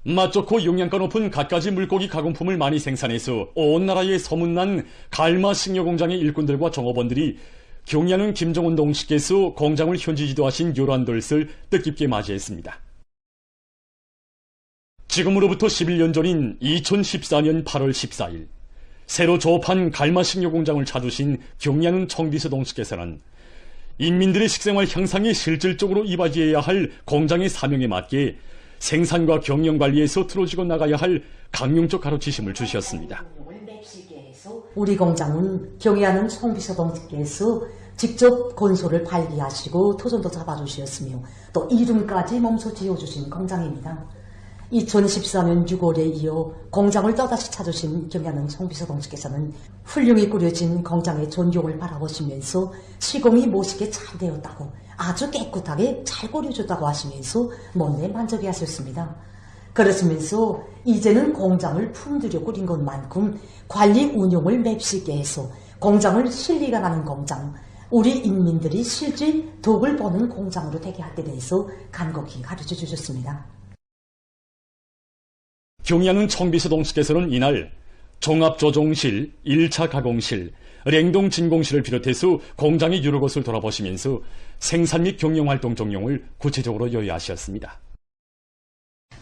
맛 좋고 영양가 높은 갖가지 물고기 가공품을 많이 생산해서 온 나라에 소문난 갈마 식료공장의 일꾼들과 종업원들이 경야는 김정은 동식께서 공장을 현지 지도하신 요란돌을 뜻깊게 맞이했습니다. 지금으로부터 11년 전인 2014년 8월 14일 새로 조업한 갈마 식료공장을 찾으신 경야는 청비서 동식께서는 인민들의 식생활 향상에 실질적으로 이바지해야 할 공장의 사명에 맞게 생산과 경영관리에서 틀어지고 나가야 할 강령적 가르치심을 주셨습니다. 우리 공장은 경의하는 송비서 동지께서 직접 건소를 발기하시고 토종도 잡아주셨으며 또 이름까지 몸소 지어주신 공장입니다. 2014년 6월에 이어 공장을 또다시 찾으신 경의하는 송비서 동지께서는 훌륭히 꾸려진 공장의 존경을 바라보시면서 시공이 멋있게 잘 되었다고 아주 깨끗하게 잘 꾸려졌다고 하시면서 못내 만족해 하셨습니다. 그러시면서 이제는 공장을 품들여 꾸린 것만큼 관리 운용을 맵시게 해서 공장을 실리가 나는 공장, 우리 인민들이 실질 덕을 보는 공장으로 되게 할 때 대해서 간곡히 가르쳐 주셨습니다. 경야는 청비서 동식께서는 이날 종합조종실, 1차 가공실, 냉동 진공실을 비롯해서 공장의 여러 곳을 돌아보시면서 생산 및 경영활동 종용을 구체적으로 요약하셨습니다.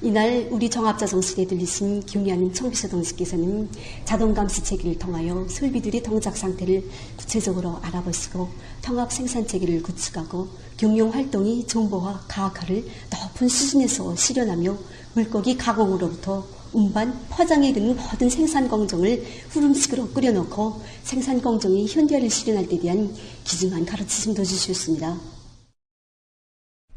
이날 우리 종합조종실에 들리신 경야는 청비서 동식께서는 자동감시체계를 통하여 설비들의 동작 상태를 구체적으로 알아보시고 통합 생산체계를 구축하고 경영활동의 정보화 가학화를 높은 수준에서 실현하며 물고기 가공으로부터 운반, 포장에 이르는 모든 생산 공정을 후름식으로 끓여놓고 생산 공정의 현대화를 실현할 때 대한 기중한 가르치심도 주셨습니다.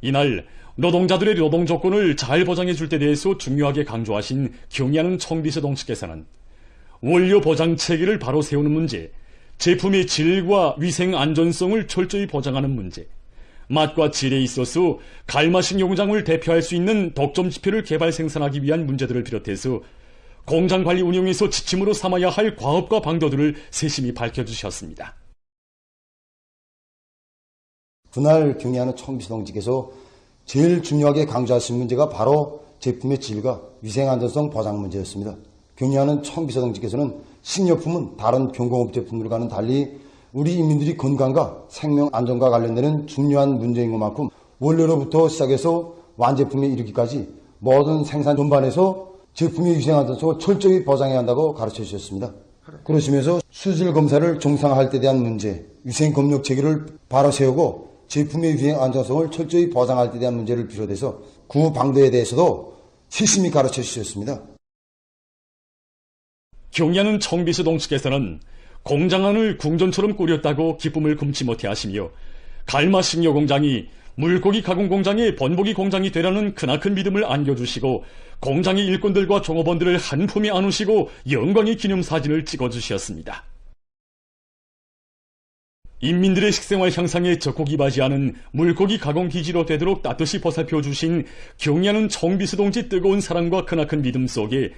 이날 노동자들의 노동 조건을 잘 보장해 줄 때 대해서 중요하게 강조하신 경야는 청비서 동식께서는 원료 보장 체계를 바로 세우는 문제, 제품의 질과 위생 안전성을 철저히 보장하는 문제, 맛과 질에 있어서 갈마 식료공장을 대표할 수 있는 독점 지표를 개발 생산하기 위한 문제들을 비롯해서 공장 관리 운영에서 지침으로 삼아야 할 과업과 방도들을 세심히 밝혀주셨습니다. 그날 경의하는 청비서 동지께서 제일 중요하게 강조하신 문제가 바로 제품의 질과 위생 안전성 보장 문제였습니다. 경의하는 청비서 동지께서는 식료품은 다른 경공업 제품들과는 달리 우리 인민들이 건강과 생명 안전과 관련되는 중요한 문제인 것만큼 원료로부터 시작해서 완제품에 이르기까지 모든 생산 전반에서 제품의 위생 안전성을 철저히 보장해야 한다고 가르쳐 주셨습니다. 그러시면서 수질 검사를 정상화할 때 대한 문제, 위생 검역 체계를 바로 세우고 제품의 위생 안전성을 철저히 보장할 때 대한 문제를 비롯해서 구 방도에 대해서도 세심히 가르쳐 주셨습니다. 경야는 청비서 동식께서는 공장 안을 궁전처럼 꾸렸다고 기쁨을 금치 못해 하시며 갈마 식료 공장이 물고기 가공 공장의 번복이 공장이 되라는 크나큰 믿음을 안겨주시고 공장의 일꾼들과 종업원들을 한 품에 안으시고 영광의 기념사진을 찍어주셨습니다. 인민들의 식생활 향상에 적극 이바지하는 물고기 가공 기지로 되도록 따뜻이 보살펴주신 경야는 청비서 동지 뜨거운 사랑과 크나큰 믿음 속에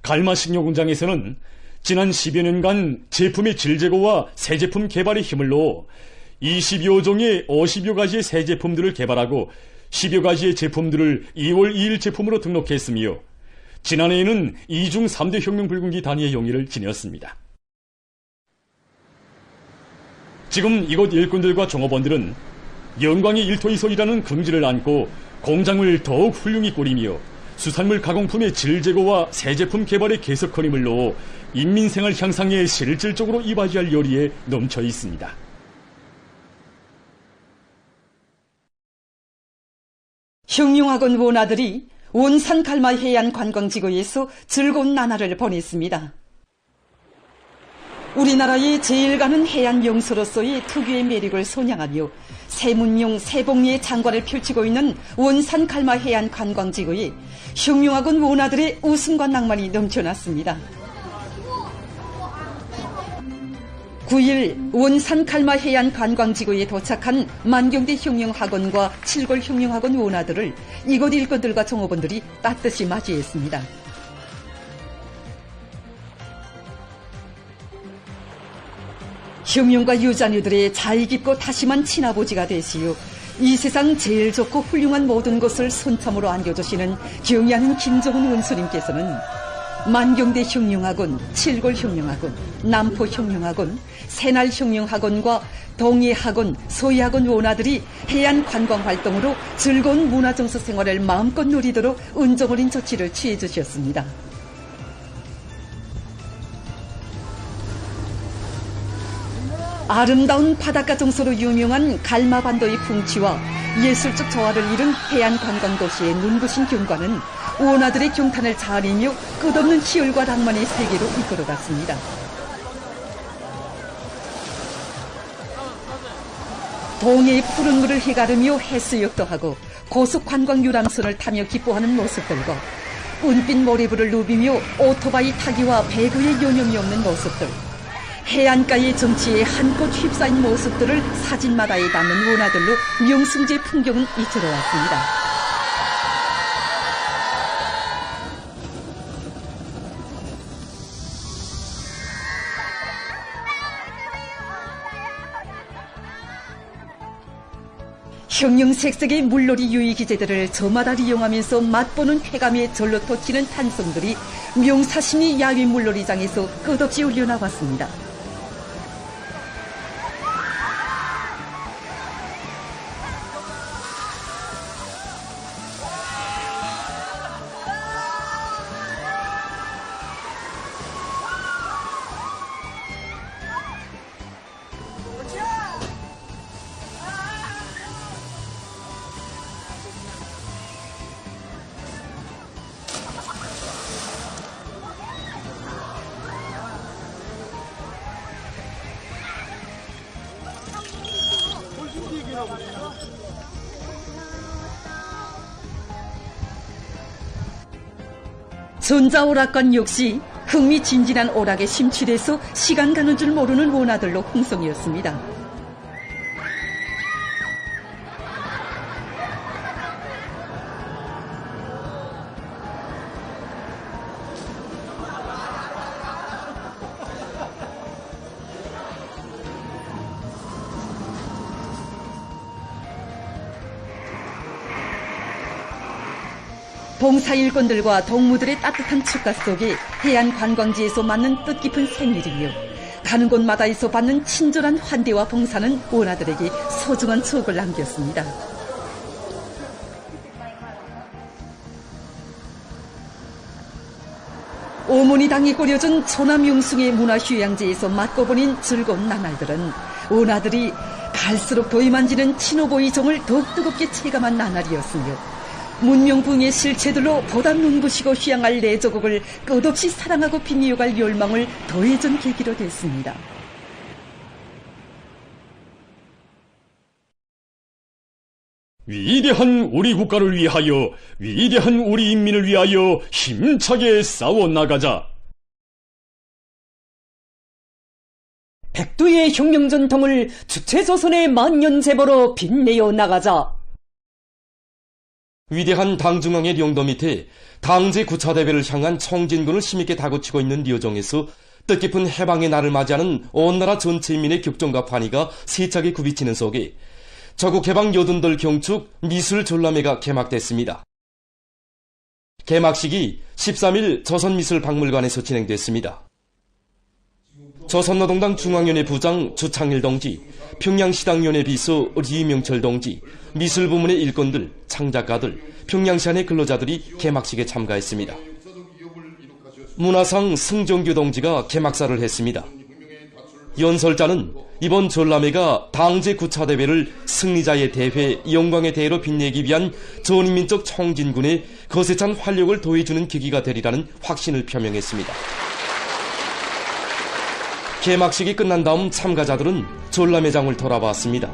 갈마 식료 공장에서는 지난 10여 년간 제품의 질 제고와 새 제품 개발에 힘을 넣어 20여 종의 50여 가지의 새 제품들을 개발하고 10여 가지의 제품들을 2월 2일 제품으로 등록했으며 지난해에는 2중 3대 혁명 불군기 단위의 영예를 지녔습니다. 지금 이곳 일꾼들과 종업원들은 영광의 일터에서 일하는 긍지를 안고 공장을 더욱 훌륭히 꾸리며 수산물 가공품의 질 제고와 새 제품 개발에 계속한 힘을 넣어 인민생활 향상에 실질적으로 이바지할 열의에 넘쳐 있습니다. 흉흉학원 원아들이 원산 갈마 해안 관광지구에서 즐거운 나날을 보냈습니다. 우리나라의 제일 가는 해안 명소로서의 특유의 매력을 선양하며 새 문명 새복리의 장관을 펼치고 있는 원산 갈마 해안 관광지구에 흉흉학원 원아들의 웃음과 낭만이 넘쳐났습니다. 9일 원산 갈마 해안 관광지구에 도착한 만경대 흉흉학원과 칠골 흉흉학원 원아들을 이곳 일꾼들과 종업원들이 따뜻이 맞이했습니다. 흉흉과 유자녀들의 잘 깊고 다심한 친아버지가 되시어 이 세상 제일 좋고 훌륭한 모든 것을 손참으로 안겨주시는 경의하는 김정은 원수님께서는 만경대 흉룡학원, 칠골 흉룡학원, 남포 흉룡학원, 새날 흉룡학원과 동해학원, 소해학원 원아들이 해안 관광 활동으로 즐거운 문화정서 생활을 마음껏 누리도록 은정어린 조치를 취해 주셨습니다. 아름다운 바닷가 정서로 유명한 갈마반도의 풍치와 예술적 조화를 이룬 해안 관광도시의 눈부신 경관은 원아들의 경탄을 자아내며 끝없는 희열과 낭만의 세계로 이끌어갔습니다. 동해의 푸른 물을 해가르며 해수욕도 하고 고속관광 유람선을 타며 기뻐하는 모습들과 은빛 모래불을 누비며 오토바이 타기와 배구의 여념이 없는 모습들, 해안가의 정치에 한껏 휩싸인 모습들을 사진마다에 담는 원화들로 명승지의 풍경은 이끌어왔습니다. 형형색색의 물놀이 유의기재들을 저마다 이용하면서 맛보는 쾌감에 절로 터치는 탄성들이 명사시미 야외 물놀이장에서 끝없이 울려나왔습니다. 전자오락관 역시 흥미진진한 오락에 심취돼서 시간 가는 줄 모르는 원아들로 흥성이었습니다. 봉사일꾼들과 동무들의 따뜻한 축가 속에 해안 관광지에서 맞는 뜻깊은 생일이며 가는 곳마다에서 받는 친절한 환대와 봉사는 원아들에게 소중한 추억을 남겼습니다. 오모니당이 꾸려준 초남용숭의 문화휴양지에서 맞고 보낸 즐거운 나날들은 원아들이 갈수록 도이 만지는 친오보이종을 더욱 뜨겁게 체감한 나날이었으며 문명부흥의 실체들로 보다 눈부시고 휘황할 내조국을 끝없이 사랑하고 빛이어갈 열망을 더해준 계기로 됐습니다. 위대한 우리 국가를 위하여, 위대한 우리 인민을 위하여 힘차게 싸워나가자. 백두의 혁명 전통을 주체조선의 만년제보로 빛내어 나가자. 위대한 당중앙의 령도 밑에 당제 9차 대회를 향한 청진군을 힘있게 다그치고 있는 류정에서 뜻깊은 해방의 날을 맞이하는 온 나라 전체 인민의 격정과 환희가 세차게 굽이치는 속에 저국 해방 여든들 경축 미술 전람회가 개막됐습니다. 개막식이 13일 조선미술박물관에서 진행됐습니다. 조선노동당 중앙위원회 부장 주창일 동지, 평양시당위원회 비서 리명철 동지, 미술부문의 일꾼들, 창작가들, 평양시 안의 근로자들이 개막식에 참가했습니다. 문화상 승정규 동지가 개막사를 했습니다. 연설자는 이번 전람회가 당제 9차 대회를 승리자의 대회, 영광의 대회로 빛내기 위한 전인민족 청진군의 거세찬 활력을 더해주는 계기가 되리라는 확신을 표명했습니다. 개막식이 끝난 다음 참가자들은 전람회장을 돌아봤습니다.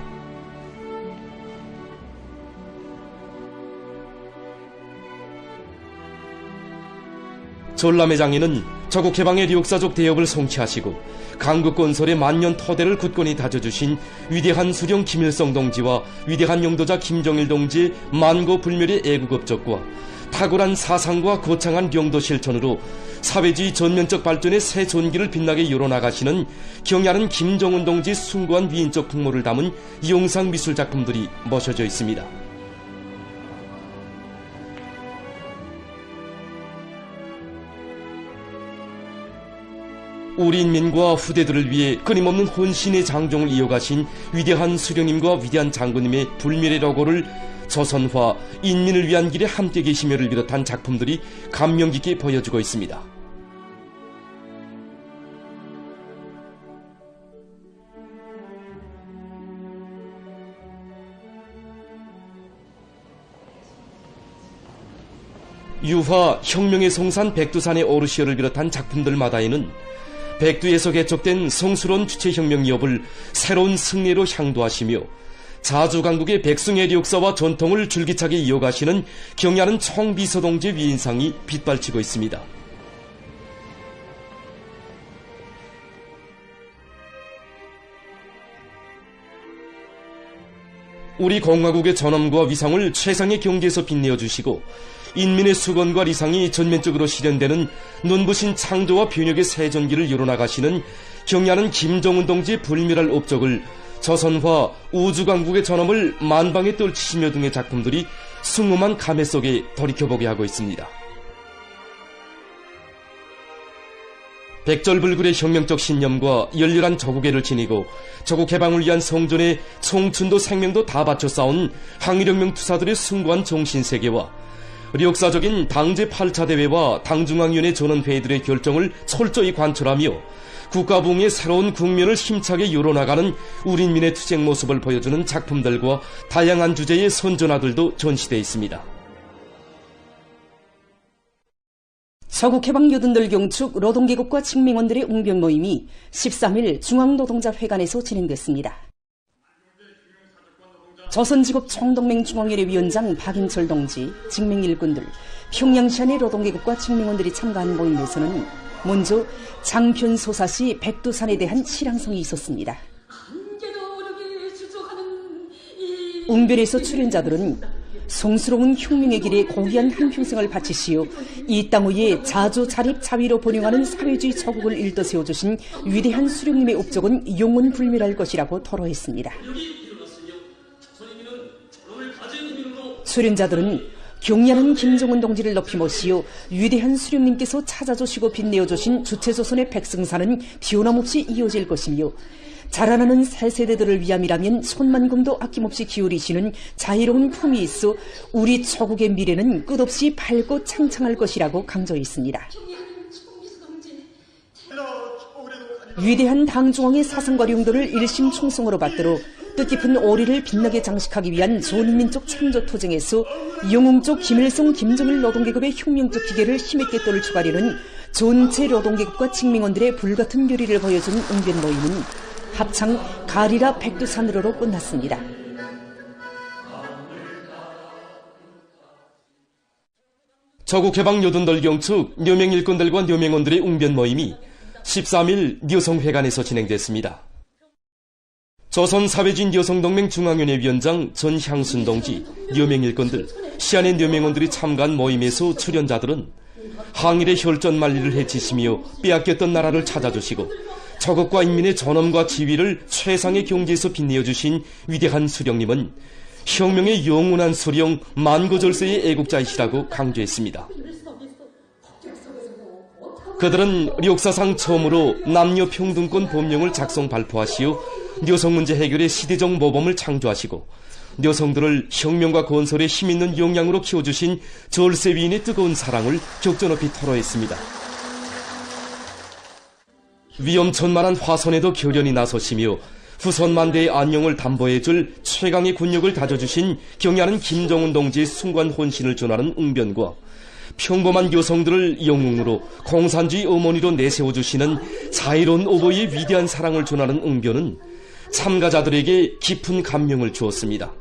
전람회장에는 저국 해방의 역사적 대업을 성취하시고 강국 건설의 만년 터대를 굳건히 다져주신 위대한 수령 김일성 동지와 위대한 영도자 김정일 동지의 만고 불멸의 애국 업적과 탁월한 사상과 거창한 용도 실천으로 사회주의 전면적 발전의 새 존기를 빛나게 이뤄나가시는 경야는 김정은 동지의 숭고한 위인적 풍모를 담은 영상미술 작품들이 모셔져 있습니다. 우리 인민과 후대들을 위해 끊임없는 혼신의 장종을 이어가신 위대한 수령님과 위대한 장군님의 불멸의 로고를 조선화, 인민을 위한 길에 함께 계시며를 비롯한 작품들이 감명 깊게 보여주고 있습니다. 유화, 혁명의 송산 백두산의 오르시어를 비롯한 작품들마다에는 백두에서 개척된 성스러운 주체혁명 기업을 새로운 승리로 향도하시며 자주강국의 백승의 역사와 전통을 줄기차게 이어가시는 경야는 청비서동지 위인상이 빛발치고 있습니다. 우리 공화국의 전엄과 위상을 최상의 경지에서 빛내어주시고 인민의 수건과 리상이 전면적으로 실현되는 눈부신 창조와 변혁의 새 전기를 이뤄나가시는 경야는 김정은 동지의 불멸할 업적을 조선화, 우주강국의 전엄을 만방에 떨치시며 등의 작품들이 숭엄한 감회 속에 돌이켜보게 하고 있습니다. 백절불굴의 혁명적 신념과 열렬한 조국애를 지니고 조국 해방을 위한 성전에 청춘도 생명도 다 바쳐 싸운 항일혁명 투사들의 숭고한 정신세계와 역사적인 당제 8차 대회와 당중앙위원회 전원회의들의 결정을 철저히 관철하며 국가부흥의 새로운 국면을 힘차게 이뤄나가는 우리 인민의 투쟁 모습을 보여주는 작품들과 다양한 주제의 선전화들도 전시되어 있습니다. 서국해방 여든들 경축 노동계급과 직맹원들의 웅변 모임이 13일 중앙노동자회관에서 진행됐습니다. 조선직업 총동맹 중앙위원회 위원장 박인철 동지, 직맹 일꾼들, 평양시안의 노동계급과 직맹원들이 참가한 모임에서는 먼저 장편소사시 백두산에 대한 실황성이 있었습니다. 웅변에서 출연자들은 성스러운 혁명의 길에 고귀한 한평생을 바치시어 이 땅 위에 자조 자립 자위로 번영하는 사회주의 조국을 일떠 세워주신 위대한 수령님의 업적은 영원불멸할 것이라고 토로했습니다. 출연자들은 경야는 김정은 동지를 높이 모시어 위대한 수령님께서 찾아주시고 빛내어주신 주체조선의 백승사는 변함없이 이어질 것이며 자라나는 새 세대들을 위함이라면 손만금도 아낌없이 기울이시는 자유로운 품이 있어 우리 조국의 미래는 끝없이 밝고 창창할 것이라고 강조했습니다. 위대한 당중앙의 사상과 용도를 일심 총성으로 받들어 뜻깊은 오리를 빛나게 장식하기 위한 조민민족 창조 투쟁에서 영웅적 김일성, 김정일 노동계급의 혁명적 기계를 힘있게 떨쳐가려는 전체 노동계급과 직맹원들의 불같은 요리를 보여준 웅변 모임은 합창 가리라 백두산으로로 끝났습니다. 조국해방 여든들 경축 녀맹 일꾼들과 녀맹원들의 웅변 모임이 13일 녀성회관에서 진행됐습니다. 조선사회주의 여성동맹 중앙위원회 위원장 전향순 동지, 녀맹 일꾼들, 시안의 녀맹원들이 참가한 모임에서 출연자들은 항일의 혈전 만리를 해치시며 빼앗겼던 나라를 찾아주시고 조국과 인민의 전엄과 지위를 최상의 경지에서 빛내어주신 위대한 수령님은 혁명의 영원한 수령 만고절세의 애국자이시라고 강조했습니다. 그들은 역사상 처음으로 남녀평등권 법령을 작성 발표하시어 여성 문제 해결의 시대적 모범을 창조하시고 여성들을 혁명과 건설에 힘있는 역량으로 키워주신 절세 위인의 뜨거운 사랑을 격전없이 토로했습니다. 위험천만한 화선에도 결연히 나서시며 후손만대의 안녕을 담보해줄 최강의 군력을 다져주신 경야는 김정은 동지의 숭고한 혼신을 전하는 웅변과 평범한 여성들을 영웅으로 공산주의 어머니로 내세워주시는 자유로운 어버이의 위대한 사랑을 전하는 웅변은 참가자들에게 깊은 감명을 주었습니다.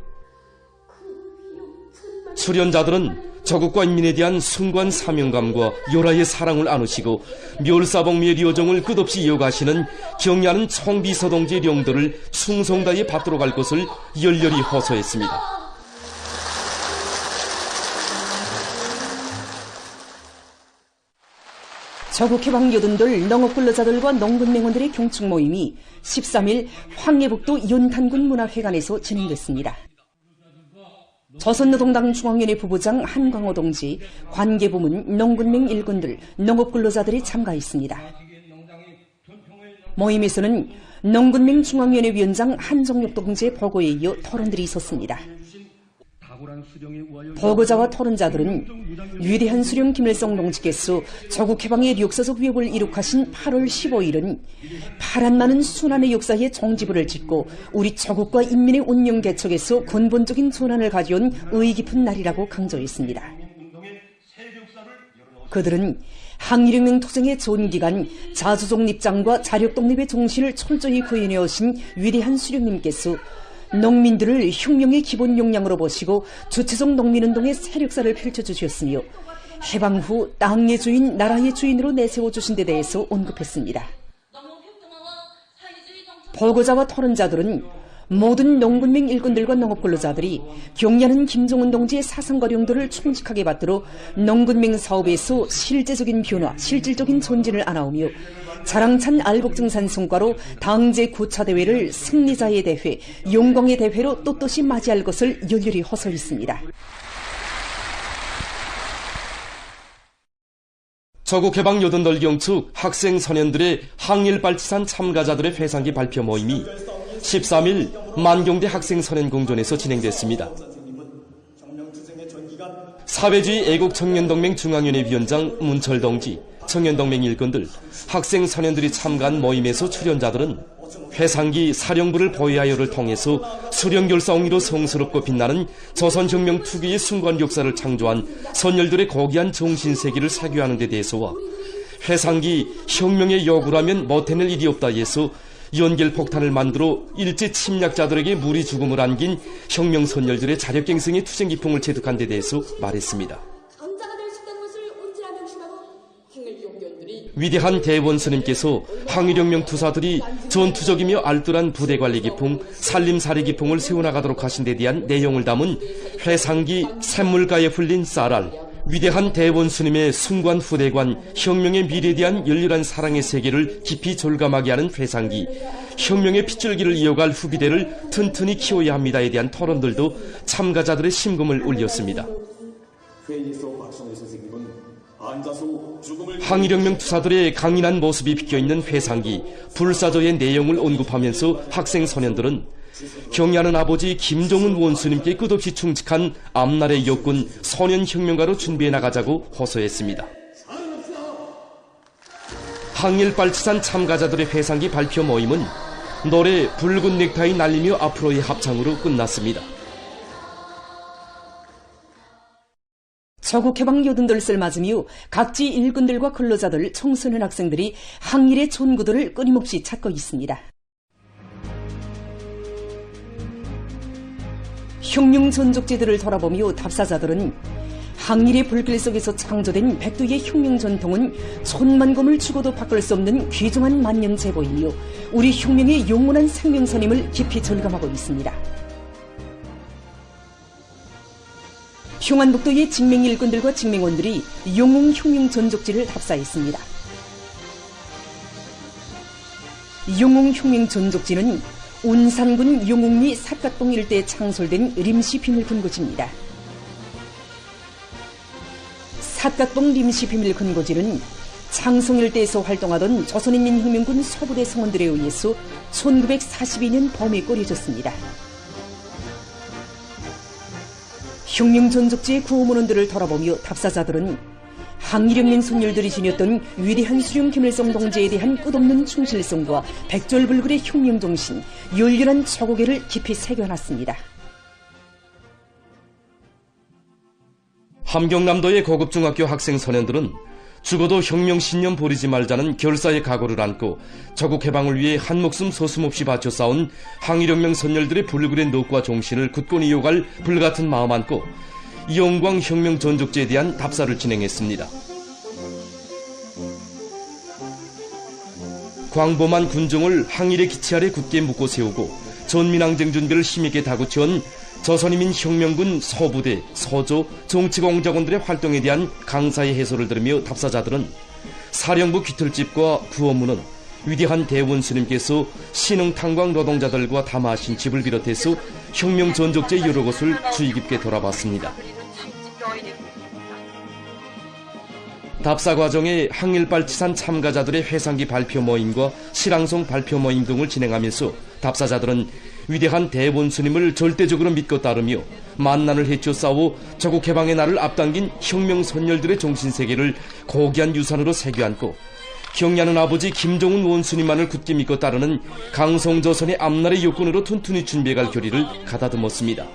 출연자들은 조국과 인민에 대한 숭고한 사명감과 요라의 사랑을 안으시고 멸사복미의 리어정을 끝없이 이어가시는 경야는 청비서동지의 령들을 충성다에 받들어 갈 것을 열렬히 호소했습니다. 저국해방 요든들, 농업근로자들과 농군맹원들의 경축 모임이 13일 황해북도 윤탄군 문화회관에서 진행됐습니다. 조선노동당 중앙위원회 부부장 한광호 동지, 관계부문, 농군맹 일군들, 농업근로자들이 참가했습니다. 모임에서는 농군맹 중앙위원회 위원장 한정육 동지의 보고에 이어 토론들이 있었습니다. 보고자와 토론자들은 위대한 수령 김일성 동지께서 조국해방의 역사적 위협을 이룩하신 8월 15일은 파란 많은 순환의 역사에 종지부를 짓고 우리 조국과 인민의 운명 개척에서 근본적인 전환을 가져온 의의 깊은 날이라고 강조했습니다. 그들은 항일혁명 투쟁의 전 기간 자주적 입장과 자력 독립의 정신을 철저히 구현해 오신 위대한 수령님께서 농민들을 혁명의 기본 역량으로 보시고 주체적 농민운동의 세력사를 펼쳐주셨으며 해방 후 땅의 주인, 나라의 주인으로 내세워주신 데 대해서 언급했습니다. 보고자와 토론자들은 모든 농군맹 일군들과 농업근로자들이 경의하는 김정은 동지의 사상과 용도를 충직하게 받들어 농군맹 사업에서 실제적인 변화, 실질적인 전진을 안아오며 자랑찬 알복증산 성과로 당제 9차 대회를 승리자의 대회, 영광의 대회로 떳떳이 맞이할 것을 열렬히 호소했습니다. 조국해방 요든들 경축 학생 선현들의 항일발치산 참가자들의 회상기 발표 모임이 13일 만경대 학생선현공존에서 진행됐습니다. 사회주의 애국청년동맹 중앙위원회 위원장 문철동지, 청년동맹 일꾼들, 학생선현들이 참가한 모임에서 출연자들은 회상기 사령부를 보위하여를 통해서 수령결사옹이로 성스럽고 빛나는 조선혁명 특유의 순간 역사를 창조한 선열들의 고귀한 정신세계를 사교하는 데 대해서와 회상기 혁명의 요구라면 못해낼 일이 없다에서 연결폭탄을 만들어 일제 침략자들에게 무리 죽음을 안긴 혁명선열들의 자력갱생의 투쟁기풍을 체득한 데 대해서 말했습니다. 위대한 대원스님께서 항일혁명 투사들이 전투적이며 알뜰한 부대관리 기풍, 살림살이 기풍을 세워나가도록 하신 데 대한 내용을 담은 회상기 샘물가에 풀린 쌀알, 위대한 대원스님의 순관 후대관, 혁명의 미래에 대한 열렬한 사랑의 세계를 깊이 절감하게 하는 회상기, 혁명의 핏줄기를 이어갈 후기대를 튼튼히 키워야 합니다에 대한 토론들도 참가자들의 심금을 울렸습니다. 항일혁명 투사들의 강인한 모습이 비껴있는 회상기, 불사조의 내용을 언급하면서 학생소년들은 경의하는 아버지 김정은 원수님께 끝없이 충직한 앞날의 역군 소년혁명가로 준비해 나가자고 호소했습니다. 항일발치산 참가자들의 회상기 발표 모임은 노래 붉은 넥타이 날리며 앞으로의 합창으로 끝났습니다. 조국해방 요든들을 맞으며 각지 일꾼들과 근로자들, 청소년 학생들이 항일의 전구들을 끊임없이 찾고 있습니다. 혁명 전족제들을 돌아보며 답사자들은 항일의 불길 속에서 창조된 백두의 혁명 전통은 천만금을 주고도 바꿀 수 없는 귀중한 만년제보이며 우리 혁명의 영원한 생명선임을 깊이 절감하고 있습니다. 흉안북도의 직맹일꾼들과 직맹원들이 영웅혁명 전족지를 답사했습니다. 영웅혁명 전족지는 운산군 영웅리 삿갓동 일대에 창설된 림시 비밀근거지입니다. 삿갓동 림시 비밀근거지는 창성 일대에서 활동하던 조선인민혁명군 서부대 성원들에 의해서 1942년 봄에 꾸려졌습니다. 혁명 전족지의 구호문원들을 돌아보며 답사자들은 항일혁명 선열들이 지녔던 위대한 수령 김일성 동지에 대한 끝없는 충실성과 백절불굴의 혁명정신, 열렬한 초고개를 깊이 새겨놨습니다. 함경남도의 고급중학교 학생 소년들은 죽어도 혁명 신념 버리지 말자는 결사의 각오를 안고 조국해방을 위해 한목숨 서슴없이 바쳐 싸운 항일혁명 선열들의 불굴의 넋과 정신을 굳건히 이어갈 불같은 마음 안고 영광혁명 전족제에 대한 답사를 진행했습니다. 광범한 군종을 항일의 기치 아래 굳게 묶고 세우고 전민항쟁 준비를 힘있게 다구치온 조선인민혁명군 서부대, 서조, 정치공작원들의 활동에 대한 강사의 해설을 들으며 답사자들은 사령부 귀틀집과 구원문은 위대한 대원수님께서 신흥탄광 노동자들과 담아하신 집을 비롯해서 혁명 전적제 여러 곳을 주의 깊게 돌아봤습니다. 답사 과정에 항일발치산 참가자들의 회상기 발표 모임과 실황송 발표 모임 등을 진행하면서 답사자들은 위대한 대원수님을 절대적으로 믿고 따르며 만난을 헤쳐 싸워 조국 해방의 날을 앞당긴 혁명 선열들의 정신세계를 고귀한 유산으로 새겨안고 경야는 아버지 김정은 원수님만을 굳게 믿고 따르는 강성조선의 앞날의 요건으로 튼튼히 준비해갈 결의를 가다듬었습니다.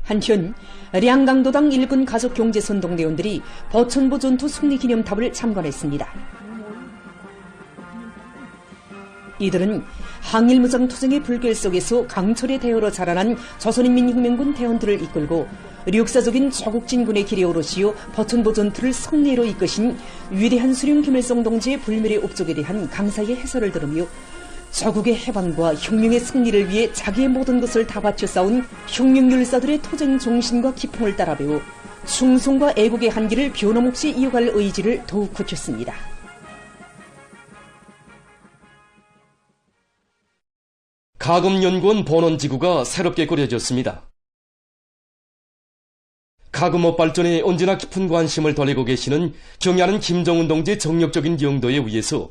한편 량강도당 일군 가족경제선동대원들이 버천보 전투 승리기념탑을 참관했습니다. 이들은 항일무장투쟁의 불길 속에서 강철의 대어로 자라난 조선인민혁명군 대원들을 이끌고 역사적인 조국진군의 길에 오르시어 버천보 전투를 승리로 이끄신 위대한 수령 김일성 동지의 불멸의 업적에 대한 강사의 해설을 들으며 조국의 해방과 혁명의 승리를 위해 자기의 모든 것을 다 바쳐 싸운 혁명율사들의 투쟁 정신과 기풍을 따라 배워 충성과 애국의 한기를 변함없이 이어갈 의지를 더욱 굳혔습니다. 가금연구원 본원지구가 새롭게 꾸려졌습니다. 가금업 발전에 언제나 깊은 관심을 돌리고 계시는 경야는 김정은 동지의 정력적인 영도에 의해서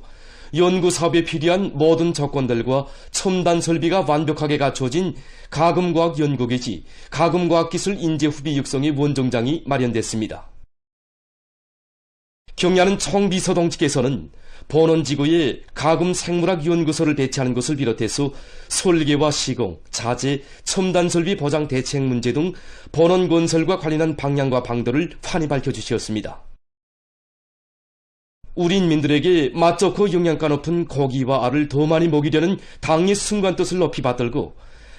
연구사업에 필요한 모든 조건들과 첨단 설비가 완벽하게 갖춰진 가금과학연구기지 가금과학기술 인재후비 육성의 원정장이 마련됐습니다. 경야는 총비서동지께서는 본원지구에 가금생물학연구소를 배치하는 것을 비롯해서 설계와 시공, 자재, 첨단설비 보장 대책 문제 등 본원건설과 관련한 방향과 방도를 환히 밝혀주셨습니다. 우리 인민들에게 맛 좋고 영양가 높은 고기와 알을 더 많이 먹이려는 당의 순간 뜻을 높이 받들고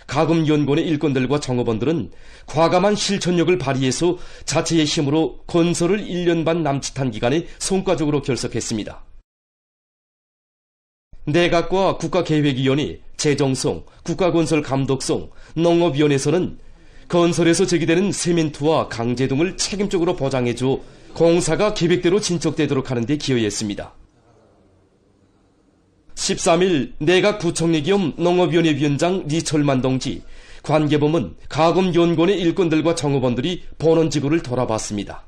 가금연구원의 일꾼들과 정업원들은 과감한 실천력을 발휘해서 자체의 힘으로 건설을 1년 반 남짓한 기간에 성과적으로 결석했습니다. 내각과 국가계획위원회, 재정성, 국가건설감독성, 농업위원회에서는 건설에서 제기되는 세멘트와 강제 등을 책임적으로 보장해줘 공사가 계획대로 진척되도록 하는 데 기여했습니다. 13일 내각 부총리 겸 농업위원회 위원장 리철만 동지, 관계부문, 가금연구원의 일꾼들과 정업원들이 본원지구를 돌아봤습니다.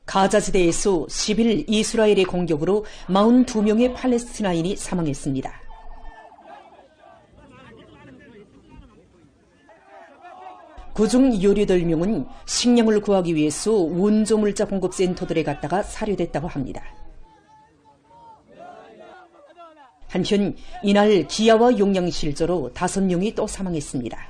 가자지대에서 10일 이스라엘의 공격으로 42명의 팔레스티나인이 사망했습니다. 그중 18명은 식량을 구하기 위해서 원조물자 공급센터들에 갔다가 사료됐다고 합니다. 한편 이날 기아와 용량실조로 5명이 또 사망했습니다.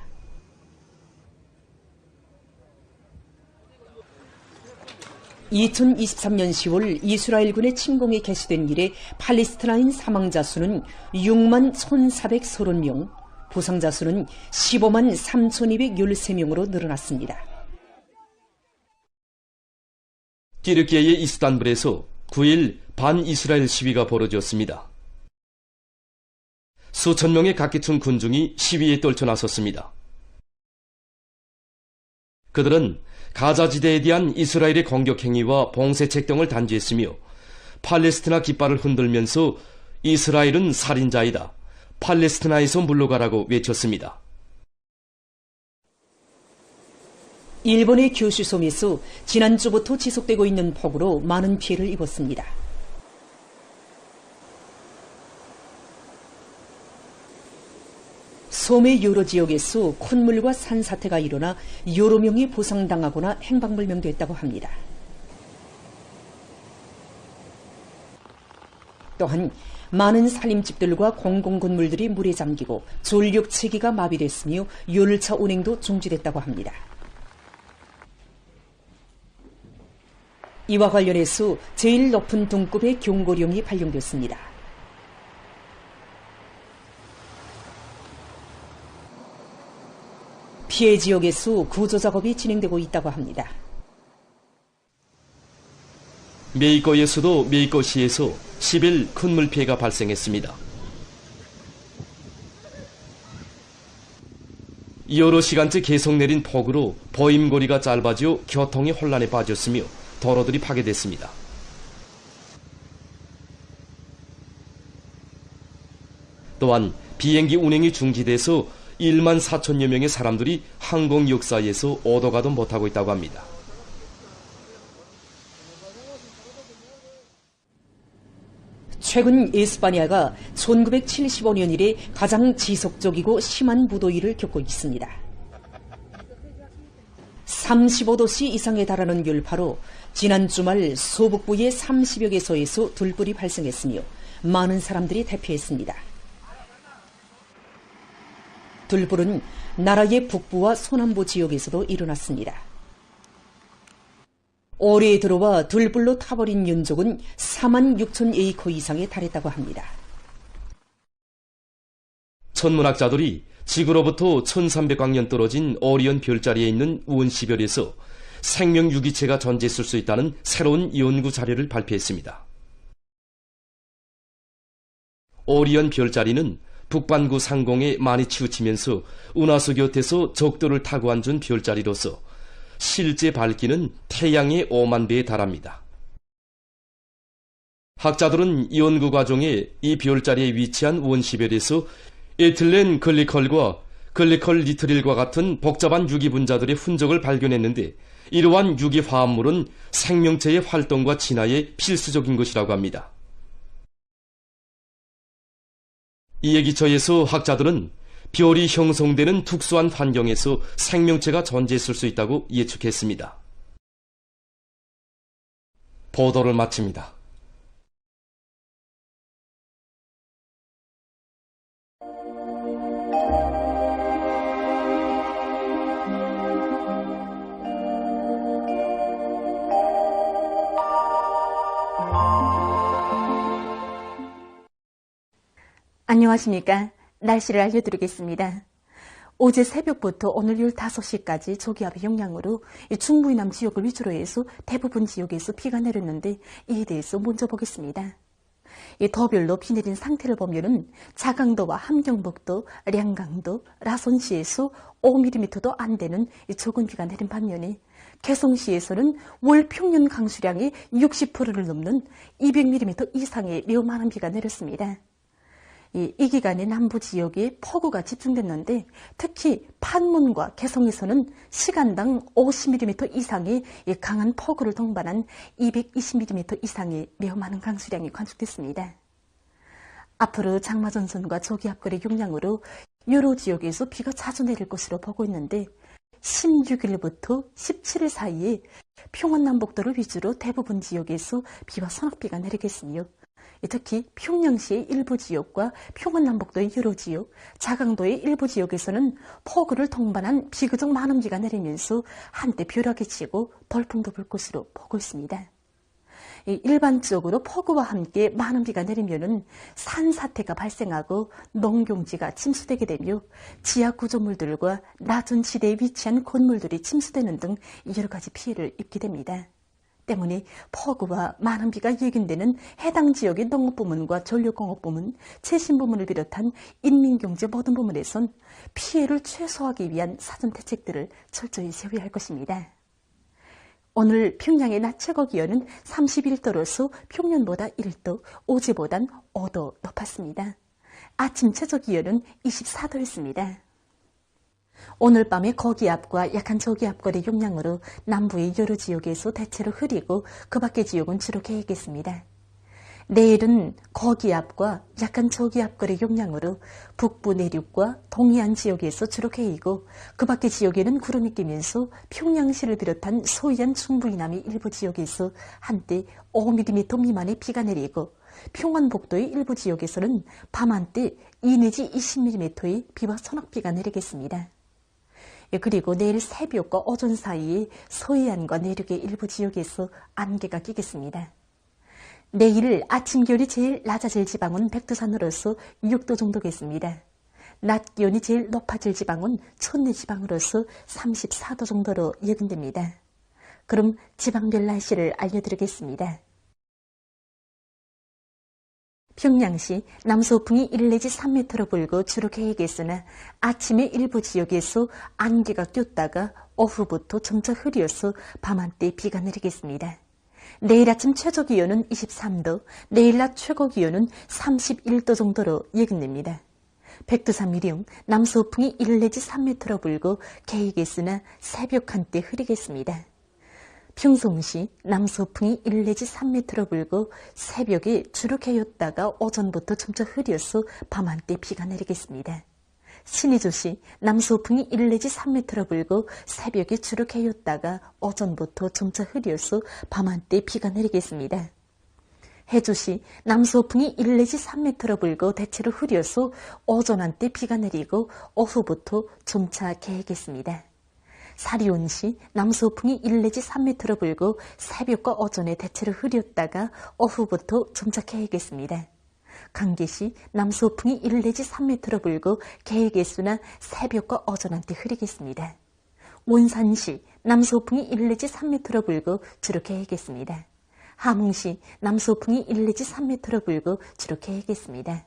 (2023년 10월) 이스라엘군의 침공이 개시된 이래 팔레스티나인 사망자 수는 6만 1,430명, 부상자 수는 15만 3,213명으로 늘어났습니다. 튀르키예의 이스탄불에서 9일 반이스라엘 시위가 벌어졌습니다. 수천 명의 각기층 군중이 시위에 떨쳐나섰습니다. 그들은 가자지대에 대한 이스라엘의 공격 행위와 봉쇄책 등을 단죄했으며 팔레스티나 깃발을 흔들면서 이스라엘은 살인자이다, 팔레스티나에서 물러가라고 외쳤습니다. 일본의 규슈섬에서 지난주부터 지속되고 있는 폭우로 많은 피해를 입었습니다. 섬의 여러 지역에서 콧물과 산사태가 일어나 여러 명이 부상당하거나 행방불명됐다고 합니다. 또한 많은 살림집들과 공공건물들이 물에 잠기고 전력 체계가 마비됐으며 열차 운행도 중지됐다고 합니다. 이와 관련해서 제일 높은 등급의 경고령이 발령됐습니다. 피해 지역에서 구조 작업이 진행되고 있다고 합니다. 메이꺼의 수도 메이꺼시에서 10일 큰 물피해가 발생했습니다. 여러 시간째 계속 내린 폭우로 버임거리가 짧아지어 교통이 혼란에 빠졌으며 도로들이 파괴됐습니다. 또한 비행기 운행이 중지돼서 1만 4천여 명의 사람들이 항공 역사에서 오도 가도 못하고 있다고 합니다. 최근 에스파냐가 1975년 이래 가장 지속적이고 심한 무더위를 겪고 있습니다. 35도씨 이상에 달하는 열파로 지난 주말 서북부의 30여 개소에서 들불이 발생했으며 많은 사람들이 대피했습니다. 들불은 나라의 북부와 서남부 지역에서도 일어났습니다. 올해에 들어와 들불로 타버린 연족은 4만 6천 에이커 이상에 달했다고 합니다. 천문학자들이 지구로부터 1300광년 떨어진 오리온 별자리에 있는 원시별에서 생명 유기체가 존재했을 수 있다는 새로운 연구 자료를 발표했습니다. 오리온 별자리는 북반구 상공에 많이 치우치면서 은하수 곁에서 적도를 타고 앉은 별자리로서 실제 밝기는 태양의 5만 배에 달합니다. 학자들은 연구 과정에 이 별자리에 위치한 원시별에서 에틸렌 글리콜과 글리콜 니트릴과 같은 복잡한 유기분자들의 흔적을 발견했는데 이러한 유기화합물은 생명체의 활동과 진화에 필수적인 것이라고 합니다. 이에 기초해서 학자들은 별이 형성되는 특수한 환경에서 생명체가 존재했을 수 있다고 예측했습니다. 보도를 마칩니다. 안녕하십니까. 날씨를 알려드리겠습니다. 어제 새벽부터 오늘 15시까지 저기압의 영향으로 중부이남 지역을 위주로 해서 대부분 지역에서 비가 내렸는데 이에 대해서 먼저 보겠습니다. 더별로 비 내린 상태를 보면은 자강도와 함경북도, 량강도, 라선시에서 5mm도 안 되는 적은 비가 내린 반면에 개성시에서는 월 평년 강수량이 60%를 넘는 200mm 이상의 매우 많은 비가 내렸습니다. 이 기간에 남부 지역에 폭우가 집중됐는데 특히 판문과 개성에서는 시간당 50mm 이상의 강한 폭우를 동반한 220mm 이상의 매우 많은 강수량이 관측됐습니다. 앞으로 장마전선과 저기압골의 영향으로 여러 지역에서 비가 자주 내릴 것으로 보고 있는데 16일부터 17일 사이에 평원남북도를 위주로 대부분 지역에서 비와 소낙비가 내리겠으며 특히 평양시의 일부 지역과 평안남북도의 여러 지역, 자강도의 일부 지역에서는 폭우를 동반한 비교적 많은 비가 내리면서 한때 벼락이 치고 돌풍도 불 것으로 보고 있습니다. 일반적으로 폭우와 함께 많은 비가 내리면은 산사태가 발생하고 농경지가 침수되게 되며 지하 구조물들과 낮은 지대에 위치한 건물들이 침수되는 등 여러 가지 피해를 입게 됩니다. 때문에 폭우와 많은 비가 예견되는 해당 지역의 농업부문과 전력공업부문, 최신부문을 비롯한 인민경제 모든 부문에선 피해를 최소화하기 위한 사전 대책들을 철저히 세워야 할 것입니다. 오늘 평양의 낮 최고 기온은 31도로서 평년보다 1도, 어제보단 5도 높았습니다. 아침 최저 기온은 24도였습니다. 오늘 밤에 고기압과 약한 저기압골의 영향으로 남부의 여러 지역에서 대체로 흐리고 그 밖의 지역은 주로 개겠습니다. 내일은 고기압과 약한 저기압골의 영향으로 북부 내륙과 동해안 지역에서 주로 개이고 그 밖의 지역에는 구름이 끼면서 평양시를 비롯한 서해안 중부이남의 일부 지역에서 한때 5mm 미만의 비가 내리고 평안북도의 일부 지역에서는 밤 한때 2 내지 20mm의 비와 소낙비가 내리겠습니다. 그리고 내일 새벽과 오전 사이에 서해안과 내륙의 일부 지역에서 안개가 끼겠습니다. 내일 아침 기온이 제일 낮아질 지방은 백두산으로서 6도 정도겠습니다. 낮 기온이 제일 높아질 지방은 천내 지방으로서 34도 정도로 예견됩니다. 그럼 지방별 날씨를 알려드리겠습니다. 평양시 남서풍이 1 내지 3m로 불고 주로 계획했으나 아침에 일부 지역에서 안개가 꼈다가 오후부터 점차 흐려서 밤한때 비가 내리겠습니다. 내일 아침 최저기온은 23도, 내일 낮 최고기온은 31도 정도로 예견됩니다. 백두산 미령 남서풍이 1 내지 3m로 불고 계획했으나 새벽 한때 흐리겠습니다. 평송시 남서풍이 1 내지 3m로 불고 새벽에 주로 개였다가 오전부터 점차 흐려서 밤한때 비가 내리겠습니다. 신의주시 남서풍이 1 내지 3m로 불고 새벽에 주로 개였다가 오전부터 점차 흐려서 밤한때 비가 내리겠습니다. 해주시 남서풍이 1 내지 3m로 불고 대체로 흐려서 오전 한때 비가 내리고 오후부터 점차 개겠습니다. 사리온시 남서풍이 1 내지 3m로 불고 새벽과 오전에 대체로 흐렸다가 오후부터 점차 개겠습니다. 강계시 남서풍이 1 내지 3m로 불고 개겠으나 새벽과 오전 한때 흐리겠습니다. 원산시 남서풍이 1 내지 3m로 불고 주로 개겠습니다. 함흥시 남서풍이 1 내지 3m로 불고 주로 개겠습니다.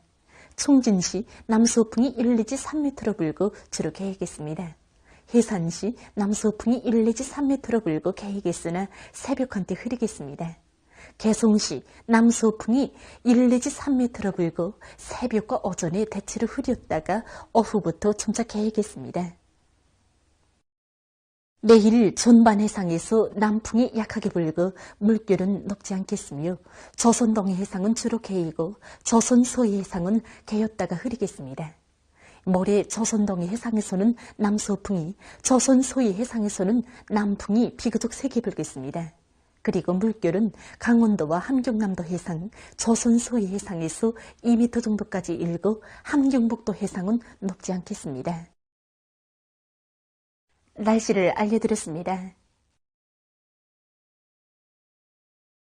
총진시 남서풍이 1 내지 3m로 불고 주로 개겠습니다. 해산시 남서풍이 1 내지 3m로 불고 개겠으나 새벽 한때 흐리겠습니다. 개송시 남서풍이 1 내지 3m로 불고 새벽과 오전에 대체로 흐렸다가 오후부터 점차 개겠습니다. 내일 전반 해상에서 남풍이 약하게 불고 물결은 높지 않겠으며 조선동해 해상은 주로 개이고 조선 서해 해상은 개였다가 흐리겠습니다. 모레 조선동해 해상에서는 남서풍이, 조선 서해 해상에서는 남풍이 비교적 세게 불겠습니다. 그리고 물결은 강원도와 함경남도 해상, 조선 서해 해상에서 2m 정도까지 일고 함경북도 해상은 높지 않겠습니다. 날씨를 알려드렸습니다.